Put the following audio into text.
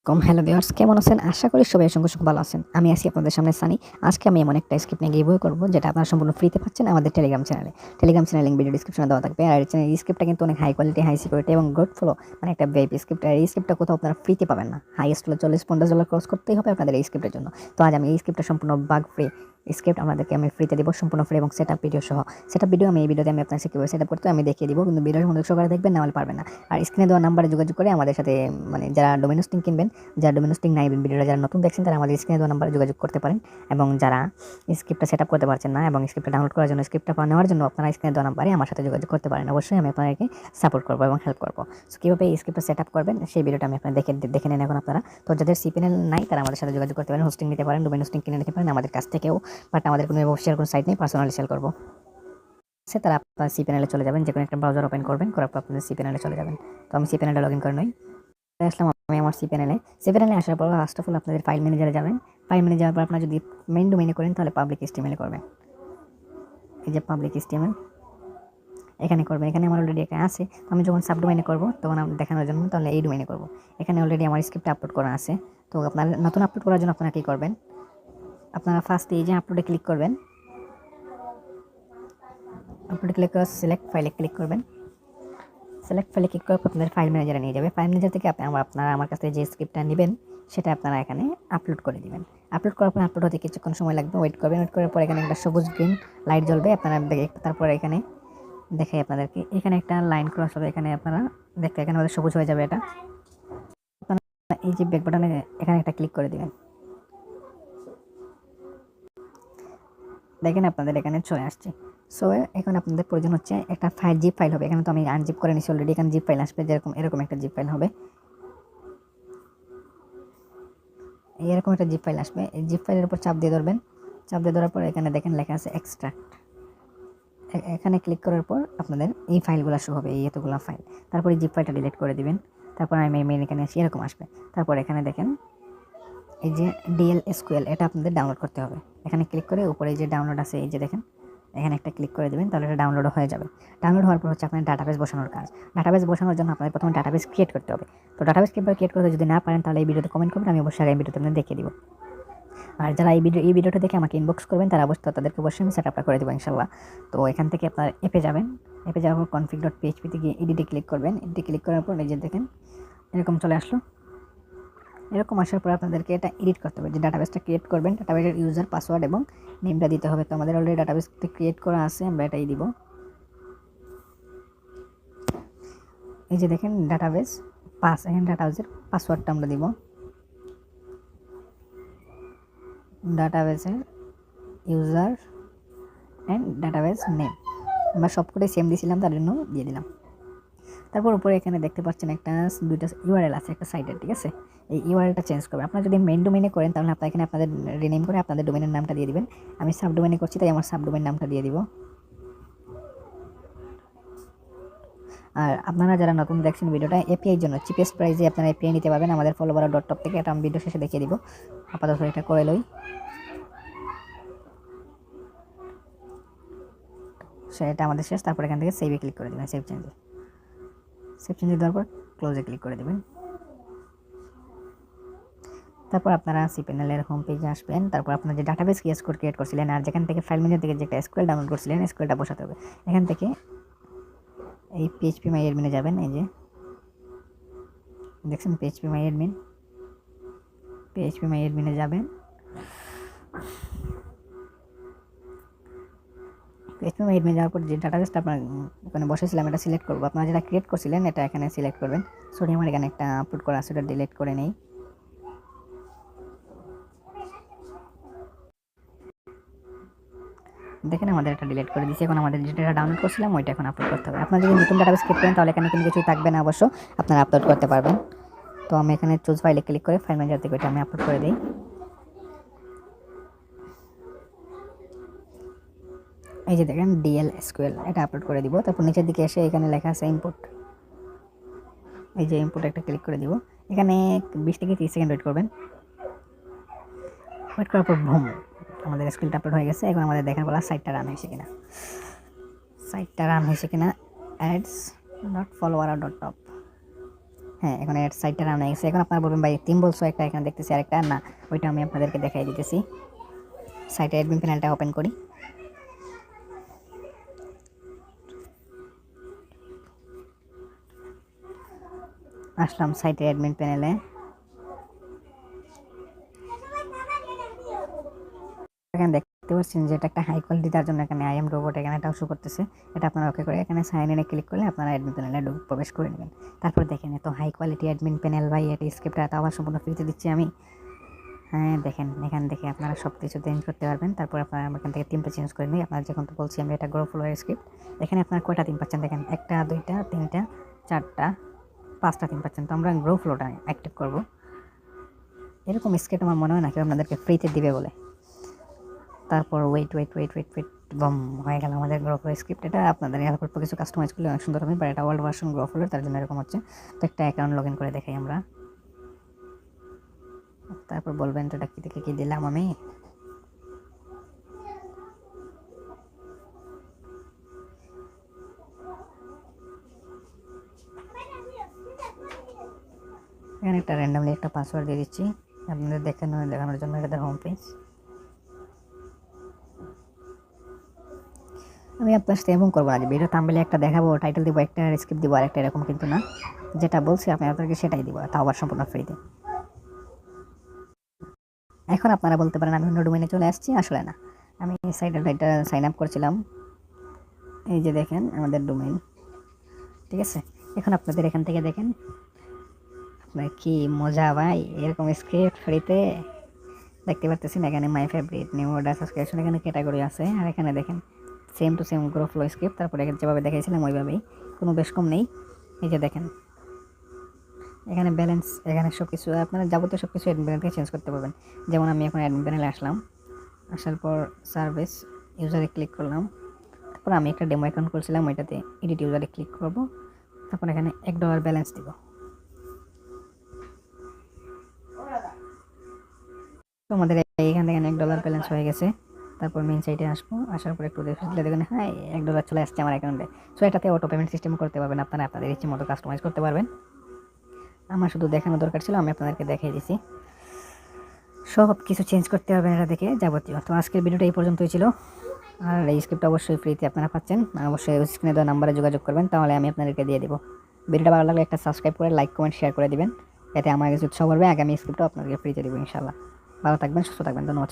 Hello viewers, কেমন আছেন? আশা করি সবাই অসংখ্য ভালো আছেন। আমি আছি আপনাদের সামনে সানি। আজকে আমি এমন একটা স্ক্রিপ্ট নিয়ে গিভওয়ে করব যেটা আপনারা সম্পূর্ণ ফ্রিতে পাচ্ছেন আমাদের টেলিগ্রাম চ্যানেলে। টেলিগ্রাম চ্যানেল লিংক ভিডিও ডেসক্রিপশনে দেওয়া থাকবে। আর এই স্ক্রিপ্টটা কিন্তু অনেক হাই কোয়ালিটি, হাই সিকিউরিটি এবং গুড ফ্লো, মানে একটা ভিআইপি স্ক্রিপ্ট। আর এই স্ক্রিপ্টটা কোথাও আপনারা ফ্রিতে পাবেন না। হাইয়েস্ট হলো $40-50 খরচ করতেই হবে আপনাদের এই স্ক্রিপ্টের জন্য। তো আজ আমি এই স্ক্রিপ্টটা সম্পূর্ণ বাগ ফ্রি স্ক্রিপ্ট আপনাদেরকে আমি ফ্রিতে দিব, সম্পূর্ণ ফ্রি এবং সেটআপ ভিডিও সহ। সেটআপ ভিডিও এই ভিডিওতে আমি আপনাদের কিভাবে সেটআপ করতে হয় আমি দেখিয়ে দিব, কিন্তু ভিডিওর মনোযোগ সহকারে দেখবেন, না হলে পারবেন না। আর স্ক্রিনে দেওয়া নাম্বারে যোগাযোগ করে আমাদের সাথে, মানে যারা ডোমেন হোস্টিং কিনবেন, যারা ডোমেন হোস্টিং নাই, ভিডিওটা যারা নতুন দেখছেন তারা আমাদের স্ক্রিনে দেওয়া নাম্বারে যোগাযোগ করতে পারেন। এবং যারা স্ক্রিপ্টটা সেটআপ করতে পারছেন না এবং স্ক্রিপ্টটা ডাউনলোড করার জন্য, স্ক্রিপ্টটা নেওয়ার জন্য আপনারা স্ক্রিনে দেওয়া নাম্বারে আমার সাথে যোগাযোগ করতে পারেন। অবশ্যই আমি আপনাদেরকে সাপোর্ট করবো এবং হেল্প করবো। সো কীভাবে এই স্ক্রিপ্টটা সেটআপ করবেন সেই ভিডিওটা আমি আপনাদের দেখে নেন এখন আপনারা। তো যাদের সিপিএনএল নাই তারা আমাদের সাথে যোগাযোগ করতে পারেন, হোস্টিং নিতে পারেন, ডোমেন হোস্টিং কিনে নিতে পারেন আমাদের কাছ থেকেও। বাট আমাদের কোনো অফিসিয়াল কোনো সাইট নেই, পার্সোনালি সেল করবো। তারা আপনার সিপিএনএলে চলে যাবেন, যে কোনো একটা ব্রাউজার ওপেন করবেন, করার পর আপনাদের সিপিএনএলে চলে যাবেন। তো আমি সিপিএনএলে লগ ইন করে নই, আসলাম আমি আমার সিপিএনএলে আসার পর ফার্স্ট অফ অল আপনাদের ফাইল ম্যানেজারে যাবেন। ফাইল ম্যানেজারে যাওয়ার পর আপনারা যদি মেইন ডোমেইনে করেন তাহলে পাবলিক HTML করবেন। এই যে পাবলিক HTML এখানে করবেন। এখানে আমার অলরেডি একটা আছে, তো আমি যখন সাবডোমেইনে করব তখন আমি দেখানোর জন্য তাহলে এই ডোমেইনে করব। এখানে অলরেডি আমার স্ক্রিপ্ট আপলোড করা আছে। তো আপনার নতুন আপলোড করার জন্য আপনারা কী করবেন, আপনারা ফার্স্টে এই যে আপলোডে ক্লিক করবেন। আপলোডে ক্লিক করে সিলেক্ট ফাইলে ক্লিক করবেন। সিলেক্ট ফাইলে ক্লিক করার পর আপনাদের ফাইল ম্যানেজারে নিয়ে যাবে। ফাইল ম্যানেজার থেকে আপনারা আমার কাছ থেকে যে স্ক্রিপ্টটা নেবেন সেটা আপনারা এখানে আপলোড করে দিবেন। আপলোড করার পর আপলোড হতে কিছুক্ষণ সময় লাগবে, ওয়েট করবেন। ওয়েট করার পর এখানে একটা সবুজ গ্রিন লাইট জ্বলবে, আপনারা তারপর এখানে দেখাই আপনাদেরকে, এখানে একটা লাইন ক্রস হবে, এখানে আপনারা দেখতে এখানে আমাদের সবুজ হয়ে যাবে। এটা আপনারা এই যে ব্যাক বাটনে এখানে একটা ক্লিক করে দিবেন। দেখেন আপনাদের এখানে চলে আসছে। সো এখন আপনাদের প্রয়োজন হচ্ছে একটা ফাইল, জিপ ফাইল হবে। এখানে তো আমি আনজিপ করে নিচ্ছি অলরেডি। এখানে জিপ ফাইল আসবে, যেরকম এরকম একটা জিপ ফাইল হবে, এরকম একটা জিপ ফাইল আসবে। এই জিপ ফাইলের উপর চাপ দিয়ে ধরবেন। চাপ দিয়ে ধরার পর এখানে দেখেন লেখা আছে এক্সট্রাক্ট। এখানে ক্লিক করার পর আপনাদের এই ফাইলগুলো শো হবে, এই এতগুলো ফাইল। তারপরে জিপ ফাইলটা ডিলিট করে দিবেন। তারপর আমি মেইন এখানে আসি, এরকম আসবে। তারপর এখানে দেখেন এই যে DLSQL, এটা আপনাদের ডাউনলোড করতে হবে। এখানে ক্লিক করে উপরে যে ডাউনলোড আছে, এই যে দেখেন এখানে একটা ক্লিক করে দেবেন, তাহলে এটা ডাউনলোড হয়ে যাবে। ডাউনলোড হওয়ার পর হচ্ছে আপনার ডাটাবেস বসানোর কাজ। ডাটাবেস বসানোর জন্য আপনাদের প্রথমে ডাটাবেস ক্রিয়েট করতে হবে। তো ডাটাবেস কীভাবে ক্রিয়েট করতে যদি না পারেন তাহলে এই ভিডিওতে কমেন্ট করবেন, আমি অবশ্যই এই ভিডিওতে আপনাদের দেখিয়ে দিব। আর যারা এই ভিডিওটা দেখে আমাকে ইনবক্স করবেন তারা তাদেরকে অবশ্যই আমি সেটআপটা করে দেবো ইনশাল্লাহ। তো এখান থেকে আপনার অ্যাপে যাবেন। অ্যাপে যাওয়ার পর config.php তে গিয়ে এডিটে ক্লিক করবেন। এডিটে ক্লিক করার পর এই যে দেখেন এরকম চলে আসলো। এরকম আসার পর আপনাদেরকে এটা এডিট করতে হবে, যে ডাটাবেসটা ক্রিয়েট করবেন, ডাটাবেসের ইউজার পাসওয়ার্ড এবং নেমটা দিতে হবে। তো আমাদের অলরেডি ডাটাবেসটা ক্রিয়েট করা আছে, আমরা এটাই দিব। এই যে দেখেন ডাটাবেস এখানে ডাটাবেসের পাসওয়ার্ডটা আমরা দিব। ডাটাবেসের ইউজার অ্যান্ড ডাটাবেস নেম আমরা সবকটাই সেম দিয়েছিলাম, তার জন্য দিয়ে দিলাম। তারপর উপরে এখানে দেখতে পাচ্ছেন দুইটা ইউআরএল আছে একটা সাইটের, ঠিক আছে। এই ইউআরএলটা চেঞ্জ করবেন। আপনারা যদি মেইন ডোমেইনে করেন তাহলে আপনারা এখানে আপনাদের রিনেম করে আপনাদের ডোমেইনের নামটা দিয়ে দিবেন। আমি সাব ডোমেইনে করছি তাই আমার সাব ডোমেইন নামটা দিয়ে দিব। আর আপনারা যারা নতুন দেখছেন ভিডিওটা, এপিআইয়ের জন্য চিপেস্ট প্রাইসে আপনারা এপিআই নিতে পারবেন আমাদের follower.top থেকে। এটা আমি ভিডিও শেষে দেখিয়ে দিব। আপাতত এটা করে লই। সেটা আমাদের শেষ। তারপর এখান থেকে সেভে ক্লিক করে দেবেন, সেভ চেঞ্জে দেওয়ার পর ক্লোজে ক্লিক করে দেবেন। তারপর আপনারা সিপিএনএল হোম পেজে আসবেন। তারপর আপনার যে ডাটাবেস ক্রিয়েট করছিলেন আর যেখান থেকে ফাইল ম্যানেজার থেকে যে একটা এসকিউএল ডাউনলোড করছিলেন, এসকিউএলটা বসাতে হবে। এখান থেকে এই পিএইচপি মাই অ্যাডমিনে যাবেন। এই যে দেখছেন পিএইচপি মাই অ্যাডমিনে যাবেন। পিএইচপি মাই অ্যাডমিনে যাওয়ার পর যে ডাটাবেসটা আপনার ওখানে বসেছিলাম এটা সিলেক্ট করবো। আপনারা যেটা ক্রিয়েট করছিলেন এটা এখানে সিলেক্ট করবেন। সরি, আমার এখানে একটা আপলোড করা আছে, ওটা ডিলিট করে নেই। দেখেন আমাদের এটা ডিলিট করে দিয়েছি। এখন আমাদের যেটা ডাউনলোড করছিলাম ওইটা এখন আপলোড করতে হবে। আপনারা যদি নতুন ডাটাবেস ক্রিয়েট করেন তাহলে এখানে কিন্তু কিছুই থাকবে না, অবশ্য আপনারা আপলোড করতে পারবেন। তো আমি এখানে চুজ ফাইলে ক্লিক করে ফাইল ম্যানেজার থেকে ওইটা আমি আপলোড করে দিই। এই যে দেখেন DLSQL, এটা আপলোড করে দিব। তারপর নিচের দিকে এসে এখানে লেখা আছে ইনপুট, এই যে ইনপুট একটা ক্লিক করে দিব। এখানে 20 থেকে 30 সেকেন্ড ওয়েট করবেন। ওয়েট করার পর বুম, আমাদের স্ক্রিনটা আপলোড হয়ে গেছে। এখন আমাদের দেখার বলা সাইটটা রান হয়েছে কিনা। অ্যাডস ডট follower.top, হ্যাঁ, এখন এর সাইডটা রান হয়ে গেছে। এখন আপনারা বলবেন ভাই থিম বলছো একটা, এখানে দেখতেছি আরেকটা। না, ওইটা আমি আপনাদেরকে দেখাই দিতেছি। সাইটে অ্যাডমিন প্যানেলটা ওপেন করি। আসলাম সাইটে অ্যাডমিন প্যানেলে। এখানে দেখতে পাচ্ছেন যে এটা একটা হাই কোয়ালিটি, তার জন্য এখানে আই এম রোবট এখানে এটাও শো করতেছে। এটা আপনারা ওকে করে এখানে সাইন ইনে ক্লিক করলে আপনারা অ্যাডমিন প্যানেলে প্রবেশ করে নেবেন। তারপর দেখেন এত হাই কোয়ালিটি অ্যাডমিন প্যানেল ভাই, এটা স্ক্রিপ্টটা এত আবার সম্পূর্ণ ফ্রিতে দিচ্ছি আমি। হ্যাঁ দেখেন, এখান থেকে আপনারা সব কিছু চেঞ্জ করতে পারবেন। তারপর আপনারা এখান থেকে থিমটা চেঞ্জ করে নিই। আপনারা যখন তো বলছি আমি এটা গ্রো ফ্লোরের স্ক্রিপ্ট। এখানে আপনারা কয়টা থিম পাচ্ছেন দেখেন, 1টা 2টা 3টা 4টা 5টা থিম পাচ্ছেন। তো আমরা গ্রো ফ্লোটা অ্যাক্টিভ করব। এরকম স্ক্রিপ্ট আমার মনে হয় না কেউ আপনাদেরকে ফ্রিতে দিবে বলে। তারপর ওয়েট বম হয়ে গেল আমাদের গ্রো ফ্লো স্ক্রিপ্ট। এটা আপনাদের অল্প কিছু কাস্টমাইজ করলে অনেক সুন্দর হবে, বাট এটা ওল্ড ভার্সন গ্রো ফ্লোর, তার জন্য এরকম হচ্ছে। তো একটা অ্যাকাউন্ট লগ ইন করে দেখাই আমরা। তারপর বলবেন তো এটা কি থেকে কি দিলাম আমি। এখানে একটা র্যান্ডমলি একটা পাসওয়ার্ড দিয়ে দিচ্ছি আপনাদের দেখানোর জন্য। এটা হোম পেজ। আমি আপনার সাথে এমন করবো না যে ভিডিও থাম্বনেলে একটা দেখাবো, টাইটেল দিব, একটা স্ক্রিপ্ট দিব, আর একটা এরকম কিন্তু না। যেটা বলছি আমি আপনাদেরকে সেটাই দিব, তাও আবার সম্পূর্ণ ফ্রিতে। এখন আপনারা বলতে পারেন আমি অন্য ডোমেইনে চলে আসছি, আসলে না, আমি সাইটে এটা সাইন আপ করছিলাম। এই যে দেখেন আমাদের ডোমেইন, ঠিক আছে। এখন আপনাদের এখান থেকে দেখেন আপনার কি মজা ভাই, এরকম স্ক্রিপ্ট ফ্রিতে দেখতে পারতেছেন। এখানে my favourite, new order, subscription, এখানে ক্যাটাগরি আছে। আর এখানে দেখেন same to same grow flow script. তারপরে যেভাবে দেখাইছিলাম ওইভাবেই, কোনো বেশ কম নেই। এই যে দেখেন এখানে ব্যালেন্স, এখানে সব কিছু আপনারা যাবতীয় সব কিছু অ্যাডমিন প্যানেল থেকে চেঞ্জ করতে পারবেন। যেমন আমি এখন অ্যাডমিন প্যানেলে আসলাম, আসার পর সার্ভিস ইউজারে ক্লিক করলাম। তারপর আমি একটা ডেমো অ্যাকাউন্ট করছিলাম, ওইটাতে এডিট ইউজারে ক্লিক করব। তারপর এখানে $1 ব্যালেন্স দিব। তো আমাদের এইখান থেকে $1 ব্যালেন্স হয়ে গেছে। তারপর মেন সাইটে আসবো, আসার পর একটু দেখবেন হ্যাঁ $1 চলে আসছে আমার অ্যাকাউন্টে। সো এটাতে অটো পেমেন্ট সিস্টেম করতে পারবেন, আপনারা আপনাদের ইচ্ছে মতো কাস্টমাইজ করতে পারবেন। আমার শুধু দেখানো দরকার ছিল, আমি আপনাদেরকে দেখিয়ে দিছি। সব কিছু চেঞ্জ করতে পারবেন এটা দেখে যাবতীয়। তো আজকের ভিডিওটা এই পর্যন্তই ছিল। আর এই স্ক্রিপ্ট অবশ্যই ফ্রিতে আপনারা পাচ্ছেন। অবশ্যই স্ক্রিনে দেওয়া নাম্বারে যোগাযোগ করবেন, তাহলে আমি আপনাদেরকে দিয়ে দেবো। ভিডিওটা ভালো লাগলে একটা সাবস্ক্রাইব করে লাইক কমেন্ট শেয়ার করে দিবেন, এতে আমার কাছে উৎসাহ করবে। আগামী স্ক্রিপ্টও আপনাদেরকে ফ্রিতে দেবো ইনশাল্লাহ। ভালো থাকবেন, সুস্থ থাকবেন, ধন্যবাদ।